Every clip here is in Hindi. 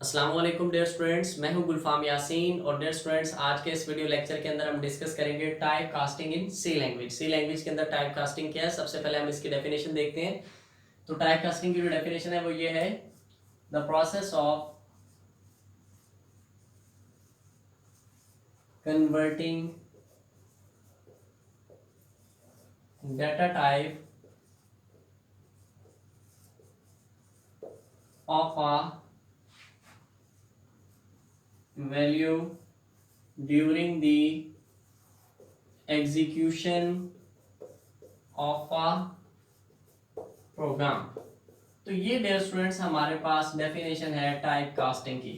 अस्सलाम वालेकुम डियर स्टूडेंट्स, मैं हूं गुलफाम यासीन। और डियर स्टूडेंट्स, आज के इस वीडियो लेक्चर के अंदर हम डिस्कस करेंगे type casting in C language. C language के अंदर टाइप कास्टिंग क्या है, सबसे पहले हम इसकी डेफिनेशन देखते हैं। तो टाइप कास्टिंग की जो डेफिनेशन है वो ये है, the process of converting data type of a value during the execution of a program. तो ये डियर स्टूडेंट्स हमारे पास डेफिनेशन है टाइप कास्टिंग की,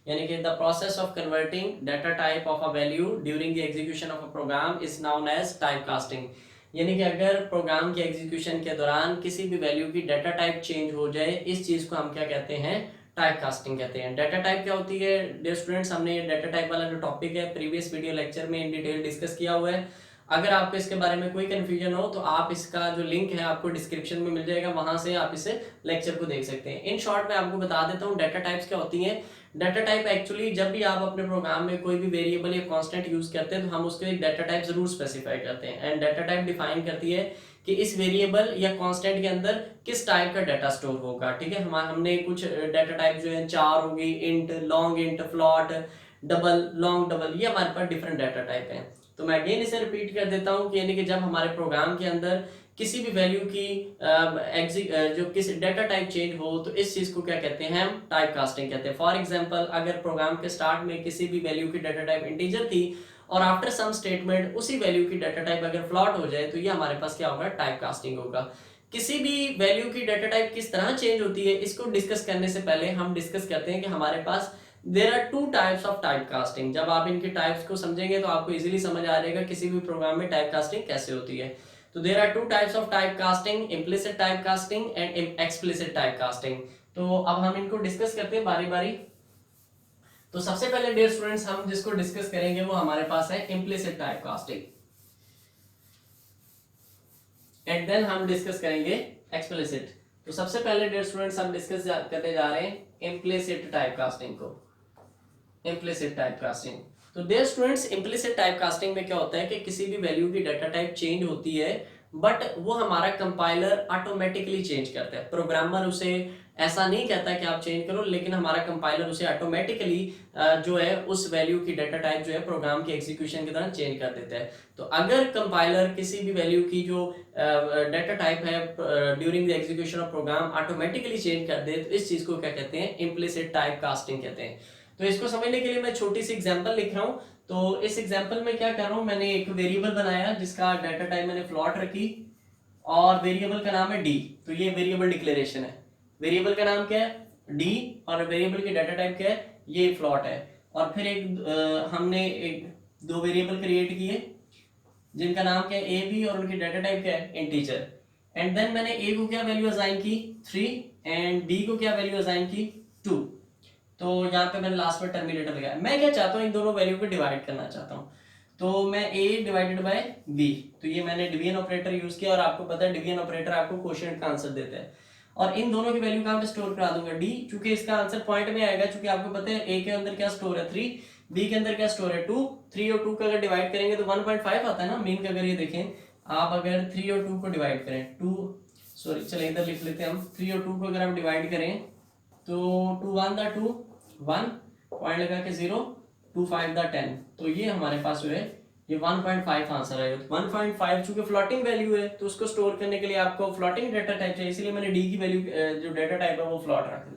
यानी कि the process of converting data type of a value during the execution of a program is known as type casting. यानी कि अगर प्रोग्राम के एग्जीक्यूशन के दौरान किसी भी वैल्यू की डाटा टाइप चेंज हो जाए, इस चीज को हम क्या कहते हैं, टाइप कास्टिंग कहते हैं। डाटा टाइप क्या होती है डियर स्टूडेंट्स, हमने ये डाटा टाइप वाला जो टॉपिक है प्रीवियस वीडियो लेक्चर में इन डिटेल डिस्कस किया हुआ है। अगर आपको इसके बारे में कोई कंफ्यूजन हो तो आप इसका जो लिंक है आपको डिस्क्रिप्शन में मिल जाएगा, वहां से आप इसे लेक्चर को देख सकते हैं। इन शॉर्ट में आपको बता देता हूँ डाटा टाइप्स क्या होती हैं। डाटा टाइप एक्चुअली जब भी आप अपने प्रोग्राम में कोई भी वेरिएबल या कांस्टेंट यूज करते हैं तो हम उसको एक डाटा टाइप जरूर स्पेसिफाई करते हैं। एंड डाटा टाइप डिफाइन करती है कि इस वेरिएबल या कांस्टेंट के अंदर किस टाइप का डाटा स्टोर होगा। ठीक है, हमने कुछ डाटा टाइप जो है चार होगी, int, long int, float, double, long double, ये हमारे पास डिफरेंट डाटा टाइप है। तो मैं अगेन इसे रिपीट कर देता हूँ कि यानी कि जब हमारे प्रोग्राम के अंदर किसी भी वैल्यू की जो किसी डाटा टाइप चेंज हो तो इस चीज को क्या कहते हैं, हम टाइप कास्टिंग कहते हैं। फॉर एग्जांपल, अगर प्रोग्राम के स्टार्ट में किसी भी वैल्यू की डाटा टाइप इंटीजर थी और आफ्टर सम स्टेटमेंट उसी वैल्यू की डाटा टाइप अगर फ्लॉट हो जाए तो ये हमारे पास क्या होगा, टाइप कास्टिंग होगा। किसी भी वैल्यू की डाटा टाइप किस तरह चेंज होती है, इसको डिस्कस करने से पहले हम डिस्कस करते हैं कि हमारे पास there are two types of type casting. जब आप इनके टाइप्स को समझेंगे तो आपको इजीली समझ आ जाएगा किसी भी प्रोग्राम में टाइप कास्टिंग कैसे होती है। तो there are two types of type casting, implicit type casting and explicit type casting. तो अब हम इनको डिस्कस करते हैं बारी बारी। तो सबसे पहले डियर स्टूडेंट्स हम जिसको डिस्कस करेंगे वो हमारे पास है implicit type casting, and then हम डिस्कस करेंगे एक्सप्लिसिट। तो सबसे पहले डियर स्टूडेंट्स हम डिस्कस करते जा रहे हैं इम्प्लिसिट टाइप कास्टिंग को। इम्प्लिसिट टाइप कास्टिंग, तो dear students implicit type casting में क्या होता है कि किसी भी वैल्यू की डाटा टाइप चेंज होती है बट वो हमारा कंपाइलर ऑटोमेटिकली चेंज करता है। प्रोग्रामर उसे ऐसा नहीं कहता कि आप चेंज करो, लेकिन हमारा कंपाइलर उसे ऑटोमेटिकली जो है उस वैल्यू की डाटा टाइप जो है प्रोग्राम के एग्जीक्यूशन के दौरान चेंज कर देता है। तो अगर कंपाइलर किसी भी वैल्यू की जो डाटा टाइप है during the execution of program automatically change कर दे तो इस चीज को क्या कहते हैं, इम्प्लिसिट टाइप कास्टिंग कहते हैं। तो इसको समझने के लिए मैं छोटी सी एग्जांपल लिख रहा हूँ। तो इस एग्जांपल में क्या कर रहा हूँ, मैंने एक वेरिएबल बनाया जिसका डाटा टाइप मैंने फ्लॉट रखी और वेरिएबल का नाम है डी। तो ये वेरिएबल डिक्लेरेशन है। वेरिएबल का नाम क्या है, डी, और वेरिएबल की डाटा टाइप क्या है, ये फ्लॉट है। और फिर हमने एक दो वेरिएबल क्रिएट किए जिनका नाम क्या है, ए बी, और उनकी डाटा टाइप क्या है, इंटीजर। एंड देन मैंने ए को क्या वैल्यू असाइन की, 3, एंड बी को क्या वैल्यू असाइन की, 2। तो यहाँ पे मैंने लास्ट में टर्मिनेटर लगाया। मैं क्या चाहता हूँ, इन दोनों वैल्यू को डिवाइड करना चाहता हूँ। तो मैं a डिवाइडेड बाय b, तो ये मैंने डिवीजन ऑपरेटर यूज किया, और आपको पता है डिवीजन ऑपरेटर आपको क्वोशिएंट का आंसर देता है। और इन दोनों की वैल्यू कहाँ पे स्टोर करा दूंगा, d, चूंकि इसका आंसर पॉइंट में आएगा, चूंकि आपको पता है a के अंदर क्या स्टोर है, 3, b के अंदर क्या स्टोर है, 2। 3 और 2 का अगर डिवाइड करेंगे तो 1.5 आता है ना मीन का। अगर ये देखें आप, अगर 3 और 2 को डिवाइड करें, 2, सॉरी चले इधर लिख लेते हैं हम, 3 और 2 को अगर हम डिवाइड करें तो 2 1 दा 2, 1, पॉइंट लगा के 0, 2 5 दा 10। तो ये हमारे पास जो है ये 1.5 आंसर आएगा। तो 1.5 चूंकि फ्लोटिंग वैल्यू है तो उसको स्टोर करने के लिए आपको फ्लोटिंग डाटा टाइप चाहिए, इसलिए मैंने डी की वैल्यू जो डाटा टाइप है वो फ्लॉट रख दी।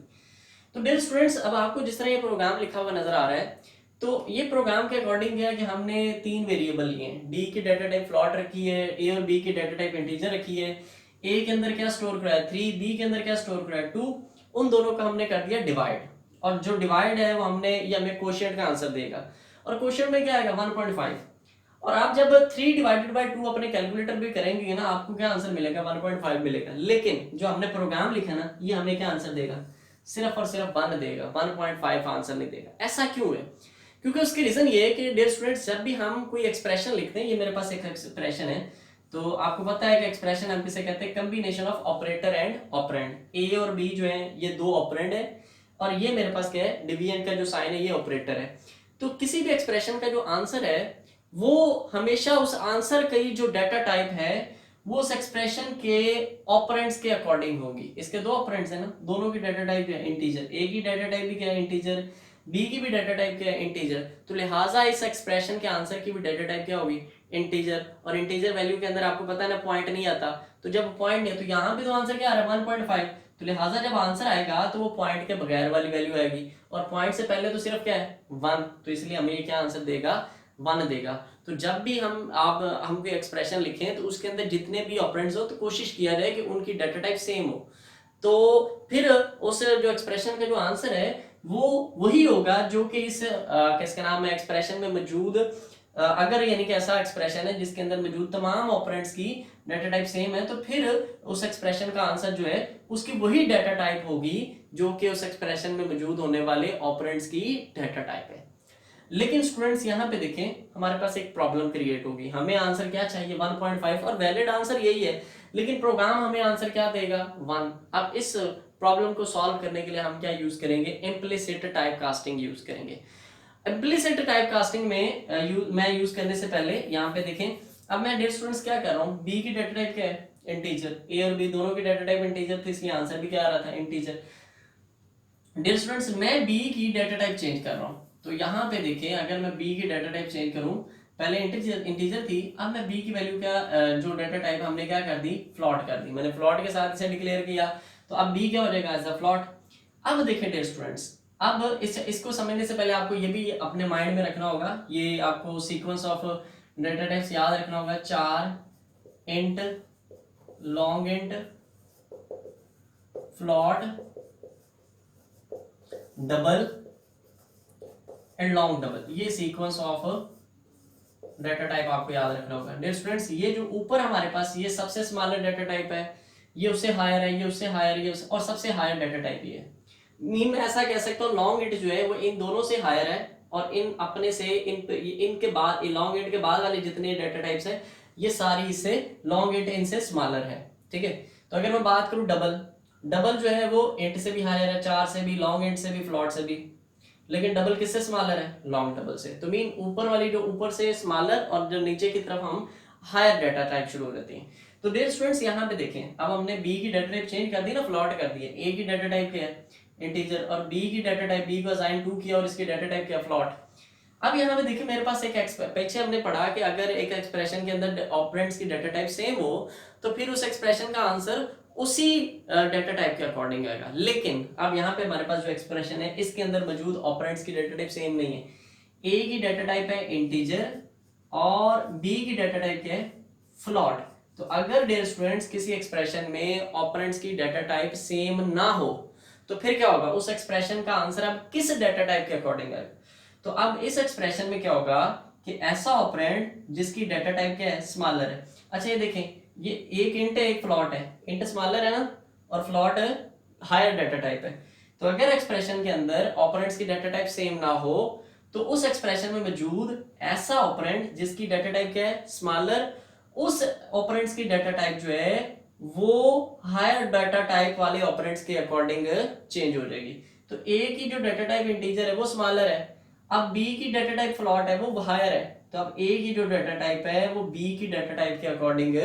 तो डियर स्टूडेंट्स, अब आपको जिस तरह ये प्रोग्राम लिखा हुआ नजर आ रहा है, तो ये प्रोग्राम के अकॉर्डिंग क्या है कि हमने 3 वेरिएबल लिए हैं। डी की डाटा टाइप फ्लॉट रखी है, ए और बी की डाटा टाइप इंटीजर रखी है। ए के अंदर क्या स्टोर करा है, 3, बी के अंदर क्या स्टोर करा है, 2। उन दोनों का हमने कर दिया डिवाइड, और जो डिवाइड है वो हमने, ये हमें क्वोशिएंट का आंसर देगा। और क्वोशिएंट में क्या आएगा, 1.5। और आप जब 3 डिवाइडेड बाई 2 अपने कैलकुलेटर पे करेंगे ना, आपको क्या आंसर मिलेगा, 1.5 मिलेगा। लेकिन जो हमने प्रोग्राम लिखा ना, ये हमें क्या आंसर देगा, सिर्फ और सिर्फ 1 देगा, 1.5 आंसर नहीं देगा। ऐसा क्यों है, क्योंकि उसकी रीजन ये है कि डियर स्टूडेंट्स, जब भी हम कोई एक्सप्रेशन लिखते हैं, ये मेरे पास एक एक्सप्रेशन है, तो आपको पता है कि एक्सप्रेशन हम किसे कहते हैं, combination of operator and operand. A और बी जो है ये दो ऑपरेंड है, और ये मेरे पास क्या है, डिवीजन का जो साइन है ये ऑपरेटर है। तो किसी भी एक्सप्रेशन का जो आंसर है वो हमेशा उस आंसर का जो डाटा टाइप है वो उस एक्सप्रेशन के ऑपरेंड्स के अकॉर्डिंग होगी। इसके दो ऑपरेंड्स है ना, दोनों की डाटा टाइप है इंटीजर, ए की डाटा टाइप भी क्या है इंटीजर, बी की भी डाटा टाइप क्या है इंटीजर, तो लिहाजा इस एक्सप्रेशन के आंसर की भी डाटा टाइप क्या होगी इंटीजर। और इंटीजर वैल्यू के अंदर आपको पता है ना पॉइंट नहीं आता, तो जब पॉइंट नहीं है तो यहाँ पे तो आंसर क्या आ रहा है 1.5, तो लिहाजा जब आंसर आएगा तो वो पॉइंट के बगैर वाली वैल्यू आएगी, और पॉइंट से पहले तो सिर्फ क्या है 1, तो इसलिए हमें क्या आंसर देगा 1 देगा। तो जब भी हम कोई एक्सप्रेशन लिखें तो उसके अंदर जितने भी ऑपरेंड्स हो तो कोशिश किया जाए कि उनकी डाटा टाइप सेम हो, तो फिर उस जो एक्सप्रेशन का जो आंसर है वो वही होगा जो कि इस किसका नाम है एक्सप्रेशन में मौजूद अगर यानी कि ऐसा एक्सप्रेशन है जिसके अंदर मौजूद तमाम ऑपरेंड्स की डाटा टाइप सेम है, तो फिर उस एक्सप्रेशन का आंसर जो है उसकी वही डाटा टाइप होगी जो कि उस एक्सप्रेशन में मौजूद होने वाले ऑपरेंड्स की डाटा टाइप है। लेकिन स्टूडेंट्स यहाँ पे देखें हमारे पास एक प्रॉब्लम क्रिएट होगी, हमें आंसर क्या चाहिए 1.5 और वैलिड आंसर यही है, लेकिन प्रोग्राम हमें आंसर क्या देगा 1। अब इस प्रॉब्लम को सॉल्व करने के लिए हम क्या यूज करेंगे, इम्प्लिसिट टाइप कास्टिंग यूज करेंगे। इम्प्लिसिट टाइप कास्टिंग में मैं यूज करने से पहले यहाँ पे देखें, अब मैं डियर स्टूडेंट्स क्या कर रहा हूँ, बी की डाटा टाइप क्या है इंटीजर, ए और बी दोनों की डाटा टाइप इंटीजर थी, इसलिए आंसर भी क्या आ रहा था इंटीजर। डियर स्टूडेंट्स मैं बी की डाटा टाइप चेंज कर रहा हूँ, तो यहाँ पे देखें अगर मैं बी की डाटा टाइप चेंज करूँ, पहले इंटीजर थी, अब मैं बी की वैल्यू क्या जो डाटा टाइप हमने क्या कर दी फ्लॉट कर दी, मैंने फ्लॉट के साथ इसे डिक्लेयर किया, तो अब बी क्या हो जाएगा एज अ फ्लॉट। अब देखें डियर स्टूडेंट्स, अब इसको समझने से पहले आपको ये भी अपने माइंड में रखना होगा, ये आपको सीक्वेंस ऑफ डाटा टाइप्स याद रखना होगा, 4 int, long int, float, double and long double, ये सीक्वेंस ऑफ डाटा टाइप आपको याद रखना होगा। डियर स्टूडेंट्स ये जो ऊपर हमारे पास ये सबसे स्मॉलर डाटा टाइप है, ये उससे हायर है, ये उससे हायर, ये और सबसे हायर डाटा टाइप ये है। मीन में ऐसा कह सकता हूँ लॉन्ग इंट जो है वो इन दोनों से हायर है, और इन अपने से इनके बाद लॉन्ग इंट के बाद वाले जितने डाटा टाइप्स है ये सारी इससे लॉन्ग इंट इनसे स्मॉलर है, ठीक है। तो अगर मैं बात करूँ डबल, डबल जो है वो इंट से भी हायर है, 4 से भी, लॉन्ग इंट से भी, फ्लॉट से भी, लेकिन डबल किससे स्मॉलर है लॉन्ग डबल से, तो मीन ऊपर वाली जो ऊपर से स्मॉलर और जो नीचे की तरफ हम हायर डाटा टाइप शुरू हो जाते हैं। तो डियर स्टूडेंट्स यहाँ पे देखें, अब हमने बी की डाटा टाइप चेंज कर दी ना, फ्लॉट कर दी है, ए की डाटा टाइप क्या है इंटीजर, और बी की डाटा टाइप बी को असाइन 2 किया और इसकी डाटा टाइप क्या फ्लॉट। अब यहाँ पे देखिए मेरे पास एक पीछे हमने पढ़ा कि अगर एक एक्सप्रेशन के अंदर ऑपरेंड्स की डाटा टाइप सेम हो तो फिर उस एक्सप्रेशन का आंसर उसी डाटा टाइप के अकॉर्डिंग आएगा। लेकिन अब यहाँ पे हमारे पास जो एक्सप्रेशन है इसके अंदर मौजूद ऑपरेंड्स की डाटा टाइप सेम नहीं है, ए की डाटा टाइप है इंटीजर और बी की डाटा टाइप क्या है फ्लॉट। तो अगर डियर स्टूडेंट्स किसी एक्सप्रेशन में ऑपरेंड्स की डाटा टाइप सेम ना हो तो फिर क्या होगा, उस एक्सप्रेशन का आंसर अब किस डाटा टाइप के अकॉर्डिंग आएगा। तो अब इस एक्सप्रेशन में क्या होगा कि ऐसा ऑपरेंड जिसकी डाटा टाइप क्या है स्मॉलर है। अच्छा ये देखें, ये एक इंट है एक फ्लॉट है, इंट स्मॉलर है ना और फ्लॉट हायर डाटा टाइप है। तो अगर एक्सप्रेशन के अंदर ऑपरेंड्स की डाटा टाइप सेम ना हो तो उस एक्सप्रेशन में मौजूद ऐसा ऑपरेंड जिसकी डाटा टाइप क्या है स्मॉलर, उस ऑपरेंड्स की डाटा टाइप जो है वो हायर डाटा टाइप वाले ऑपरेंड्स के अकॉर्डिंग चेंज हो जाएगी। तो ए की जो डाटा टाइप इंटीजर है वो स्मॉलर है, अब बी की डाटा टाइप फ्लॉट है वो हायर है, तो अब ए की जो डाटा टाइप है वो बी की डाटा टाइप के अकॉर्डिंग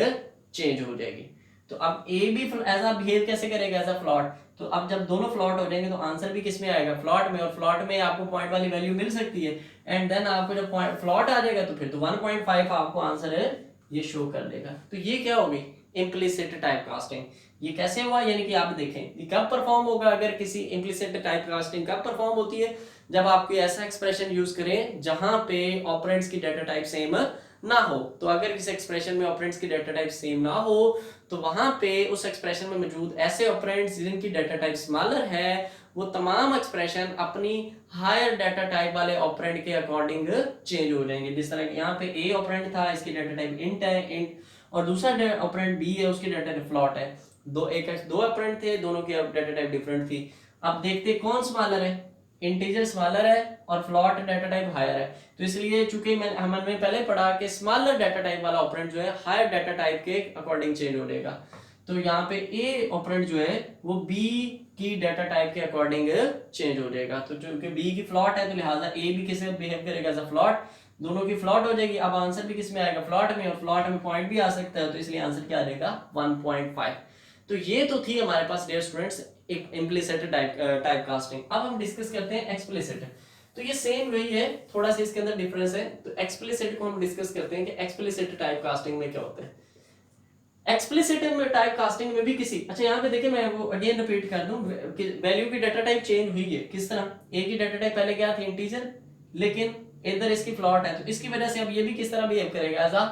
चेंज हो जाएगी। तो अब ए भी ऐसा बिहेव कैसे करेगा एज अ फ्लॉट, तो अब जब दोनों फ्लॉट हो जाएंगे तो आंसर भी किस में आएगा फ्लॉट में, और फ्लॉट में आपको पॉइंट वाली वैल्यू मिल सकती है, एंड देन आपको जब पॉइंट फ्लॉट आ जाएगा तो फिर तो 1.5 आपको आंसर है ये शो कर देगा। तो ये क्या होगी इम्प्लिसिट टाइप कास्टिंग। ये कैसे हुआ, यानी कि आप देखें ये कब परफॉर्म होगा, अगर किसी इम्प्लिसिट टाइप कास्टिंग कब परफॉर्म होती है, जब आप कोई ऐसा एक्सप्रेशन यूज करें जहां पे ऑपरेंड्स की डाटा टाइप सेम ना हो। तो अगर किसी एक्सप्रेशन में ऑपरेंड्स की डाटा टाइप सेम ना हो तो वहां पे उस एक्सप्रेशन में मौजूद ऐसे ऑपरेंड्स जिनकी डाटा टाइप स्मॉलर है वो तमाम एक्सप्रेशन अपनी हायर डाटा टाइप वाले ऑपरेंड के अकॉर्डिंग चेंज हो जाएंगे। जिस तरह यहाँ पे ए ऑपरेंड था, इसकी डाटा टाइप इंट है इंट, और दूसरा ऑपरेंड बी है उसकी डाटा टाइप फ्लॉट है। दो ऑपरेंड थे, दोनों की डाटा टाइप डिफरेंट थी। अब देखते कौन स्मॉलर है, इंटीजर स्मॉलर है और फ्लॉट डाटा टाइप हायर है। तो इसलिए चूंकि हमने पहले पढ़ा कि स्मॉलर डाटा टाइप वाला ऑपरेंड जो है हायर डाटा टाइप के अकॉर्डिंग चेंज हो जाएगा। तो यहाँ पे ए ऑपरेंड जो है वो बी की डाटा टाइप के अकॉर्डिंग चेंज हो जाएगा। तो जो कि बी की फ्लॉट है तो लिहाजा ए भी किसे बिहेव करेगा एज अ फ्लॉट, दोनों की फ्लॉट हो जाएगी। अब आंसर भी किस में आएगा, फ्लॉट में, और फ्लॉट में पॉइंट भी आ सकता है, तो इसलिए आंसर क्या आ जाएगा 1.5। तो ये तो थी हमारे पास डियर स्टूडेंट्स एक इम्प्लिसिट टाइप कास्टिंग। अब हम डिस्कस करते हैं एक्सप्लिसिट। तो ये सेम वही है, थोड़ा सा इसके अंदर डिफरेंस है। तो एक्सप्लिसिट को हम डिस्कस करते हैं कि एक्सप्लिसिट टाइप कास्टिंग में क्या होता है। एक्सप्लिसिट टाइप कास्टिंग में भी किसी, अच्छा यहाँ पे देखिए मैं वो अगेन रिपीट कर दूं, वैल्यू की डाटा टाइप चेंज हुई है किस तरह, ए की डाटा टाइप पहले क्या थी इंटीजर, लेकिन इधर इसकी फ्लॉट है, तो इसकी वजह से अब ये भी किस तरह बिहेव करेगा एज अ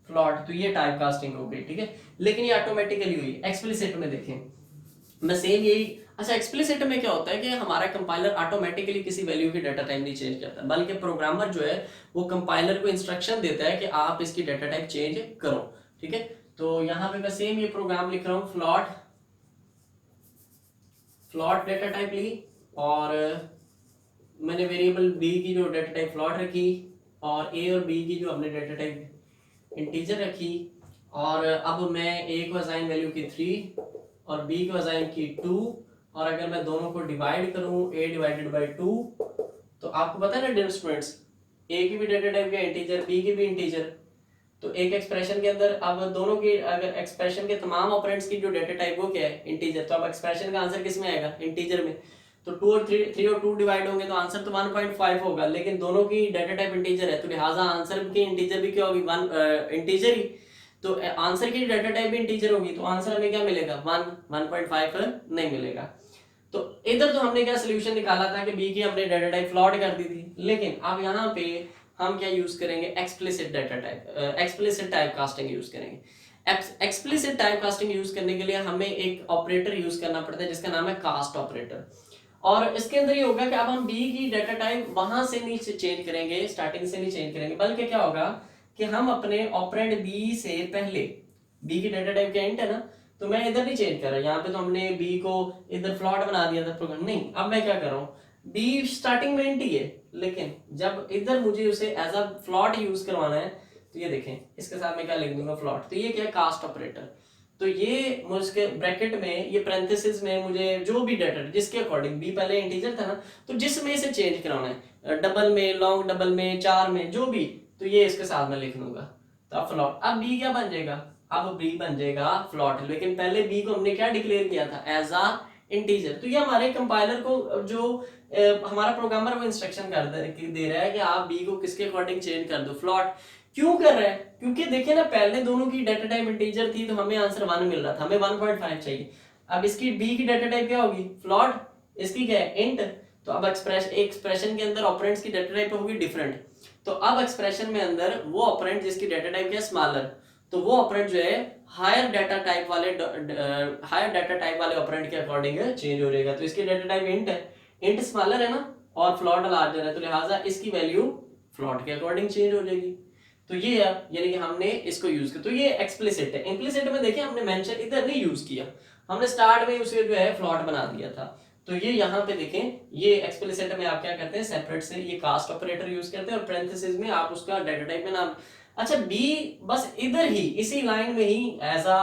फ्लॉट, तो ये टाइप कास्टिंग हो गई, ठीक है। लेकिन ये ऑटोमेटिकली हुई। एक्सप्लिसिट में देखें मैं सेम यही, अच्छा एक्सप्लिसिट में क्या होता है कि हमारा कंपाइलर ऑटोमेटिकली किसी वैल्यू की डाटा टाइप नहीं चेंज करता, बल्कि प्रोग्रामर जो है वो कंपाइलर को इंस्ट्रक्शन देता है कि आप इसकी डाटा टाइप चेंज करो, ठीक है। तो यहां पे मैं सेम ये प्रोग्राम लिख रहा हूं, फ्लॉट डाटा टाइप ली, और मैंने वेरिएबल बी की जो डाटा टाइप फ्लॉट रखी, और ए और बी की जो हमने डाटा टाइप इंटीजर रखी, और अब मैं ए को असाइन वैल्यू की 3 और बी को असाइन की 2, और अगर मैं दोनों को डिवाइड करूं a डिवाइडेड बाई 2, तो आपको पता है ना डियर स्टूडेंट्स, ए की भी डाटा टाइप क्या इंटीजर, बी की भी इंटीजर, तो एक एक्सप्रेशन के अंदर अब दोनों की, अगर एक्सप्रेशन के तमाम ऑपरेंड्स की जो डाटा टाइप वो क्या है इंटीजर, तो अब एक्सप्रेशन का आंसर किस में आएगा इंटीजर में, तो 2 और 3 और 2 डिवाइड होंगे तो आंसर तो 1.5 होगा, लेकिन दोनों की डाटा टाइप इंटीजर है, तो लिहाजा आंसर की इंटीजर भी क्या होगी 1 इंटीजर ही, तो आंसर की डाटा टाइप भी इंटीजर होगी, तो आंसर हमें क्या मिलेगा 1.5 नहीं मिलेगा। तो इधर तो हमने क्या सोल्यूशन निकाला था कि बी की हमने डाटा टाइप फ्लॉट कर दी थी, लेकिन अब यहाँ पे हम क्या यूज करेंगे, explicit data type, explicit type casting use करेंगे। एक्सप्लिसिट टाइप कास्टिंग यूज करने के लिए हमें एक ऑपरेटर यूज करना पड़ता है जिसका नाम है कास्ट ऑपरेटर, और इसके अंदर ये होगा कि अब हम बी की डाटा टाइप वहां से नहीं चेंज करेंगे, स्टार्टिंग से नहीं चेंज करेंगे, बल्कि क्या होगा कि हम अपने ऑपरेंड बी से पहले, बी की डाटा टाइप क्या इंट है ना, तो मैं इधर नहीं चेंज कर रहा, यहाँ पे तो हमने बी को इधर फ्लॉट बना दिया था प्रोग्राम, नहीं अब मैं क्या कर रहा हूँ, बी स्टार्टिंग में इंट ही है, लेकिन जब इधर मुझे उसे एज अ फ्लॉट यूज करवाना है, तो ये देखें इसके साथ मैं क्या लिख दूंगा फ्लॉट, तो ये क्या है कास्ट ऑपरेटर, तो ये मुझे ब्रैकेट में, ये पैरेंथेसिस में मुझे जो भी डाटा जिसके अकॉर्डिंग, बी पहले इंटीजर था ना, तो जिसमें से चेंज कराना है, डबल में, लॉन्ग डबल में, 4 में, जो भी, तो ये इसके साथ में लिख लूंगा, तो अब फ्लॉट, अब बी क्या बन जाएगा, अब बी बन जाएगा फ्लॉट, लेकिन पहले बी को हमने क्या डिक्लेयर किया था एज अ इंटीजर। तो ये हमारे कंपाइलर को जो हमारा प्रोग्रामर वो इंस्ट्रक्शन दे रहा है कि आप बी को किसके अकॉर्डिंग चेंज कर दो, फ्लॉट। क्यों कर रहा है, क्योंकि देखिए ना पहले दोनों की डाटा टाइप इंटीजर थी, तो हमें आंसर 1 मिल रहा था, हमें 1.5 चाहिए। अब इसकी बी की डाटा टाइप क्या होगी फ्लॉट, इसकी क्या है इंट, तो अब एक्सप्रेशन के अंदर ऑपरेंड्स की डाटा टाइप होगी डिफरेंट, तो अब एक्सप्रेशन में अंदर वो ऑपरेंड जिसकी डाटा टाइप क्या है स्मॉलर, तो वो ऑपरेंड जो है हायर डाटा टाइप वाले ऑपरेंड के अकॉर्डिंग चेंज हो जाएगा, तो इसकी डाटा टाइप इंट है, इंट स्मॉलर है ना और फ्लॉट लार्जर है, तो लिहाजा इसकी वैल्यू फ्लॉट के अकॉर्डिंग चेंज हो जाएगी। तो ये है, यानी कि हमने इसको यूज किया, तो ये एक्सप्लिसिट है। इम्प्लिसिट में देखिए हमने मेंशन इधर नहीं यूज किया, हमने स्टार्ट में उसे जो है फ्लॉट बना दिया था, तो ये यहाँ पे देखें, ये एक्सप्लिसिट में आप क्या करते हैं सेपरेट से ये कास्ट ऑपरेटर यूज करते हैं, और पैरेंथेसिस में आप उसका डाटा टाइप में नाम, अच्छा बी बस इधर ही इसी लाइन में ही एज अ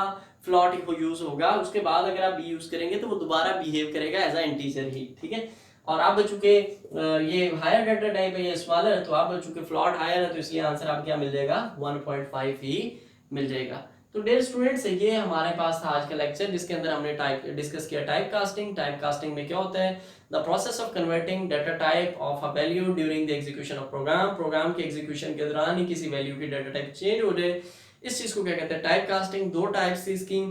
फ्लॉट यूज होगा, उसके बाद अगर आप बी यूज करेंगे तो वो दोबारा बिहेव करेगा एज अ इंटीजर ही, ठीक है। और अब चूंकि ये हायर डाटा टाइप है, ये स्मॉलर है, तो अब चूंकि फ्लॉट हायर है, तो इसलिए आंसर आपको क्या मिल जाएगा 1.5 ही मिल जाएगा। तो डियर स्टूडेंट्स ये हमारे पास था आज का लेक्चर, जिसके अंदर हमने डिस्कस किया टाइप कास्टिंग। टाइप कास्टिंग में क्या होता है, the process of converting data type of a value during the execution of program, program के एग्जीक्यूशन के दौरान ही किसी वैल्यू की डाटा टाइप चेंज हो जाए, इस चीज को क्या कहते हैं टाइप कास्टिंग। दो टाइप्स थी इसकी,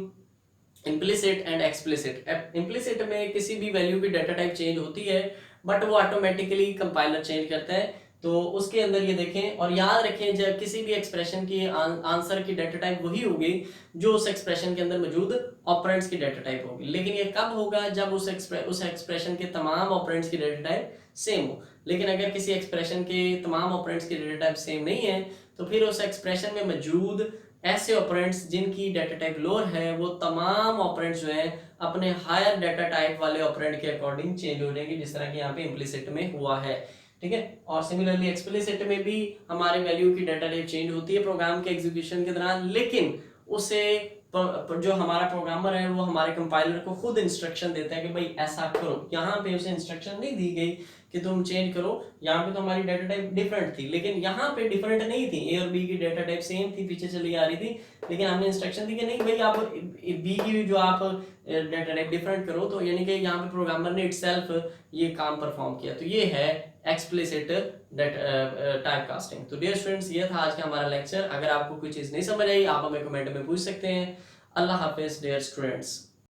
इम्प्लिसिट एंड एक्सप्लिसिट। इम्प्लिसिट में किसी भी वैल्यू की डाटा टाइप चेंज होती है, बट वो ऑटोमेटिकली कंपाइलर चेंज करता है, तो उसके अंदर ये देखें और याद रखें, जब किसी भी एक्सप्रेशन की आंसर की डाटा टाइप वही होगी जो उस एक्सप्रेशन के अंदर मौजूद ऑपरेंड्स की डाटा टाइप होगी, लेकिन ये कब होगा जब उस एक्सप्रेशन के तमाम ऑपरेंड्स की डाटा टाइप सेम हो। लेकिन अगर किसी एक्सप्रेशन के तमाम ऑपरेंड्स की डाटा टाइप सेम नहीं है, तो फिर उस एक्सप्रेशन में मौजूद ऐसे ऑपरेंड्स जिनकी डाटा टाइप लोअर है, वो तमाम ऑपरेंड्स जो है अपने हायर डाटा टाइप वाले ऑपरेंड के अकॉर्डिंग चेंज हो जाएंगे, जिस तरह की यहाँ पे इम्प्लिसिट में हुआ है, ठीक है। और सिमिलरली एक्सप्लिसिट में भी हमारे वैल्यू की डाटा टाइप चेंज होती है प्रोग्राम के एग्जीक्यूशन के दौरान, लेकिन उसे जो हमारा प्रोग्रामर है वो हमारे कंपाइलर को खुद इंस्ट्रक्शन देता है कि भाई ऐसा करो। यहाँ पे उसे इंस्ट्रक्शन नहीं दी गई कि तुम चेंज करो, यहाँ पे तो हमारी डाटा टाइप डिफरेंट थी, लेकिन यहाँ पे डिफरेंट नहीं थी, ए और बी की डाटा टाइप सेम थी, पीछे चली आ रही थी, लेकिन हमने इंस्ट्रक्शन दी कि नहीं भाई आप बी की जो आप डाटा टाइप डिफरेंट करो, तो यानी कि यहाँ पे प्रोग्रामर ने इटसेल्फ ये काम परफॉर्म किया। तो ये है एक्सप्लिसिट टाइप कास्टिंग। तो डियर स्टूडेंट्स, ये था आज का हमारा लेक्चर। अगर आपको कोई चीज़ नहीं समझ आई आप हमें कमेंट में पूछ सकते हैं। अल्लाह हाफिज़ डियर स्टूडेंट्स।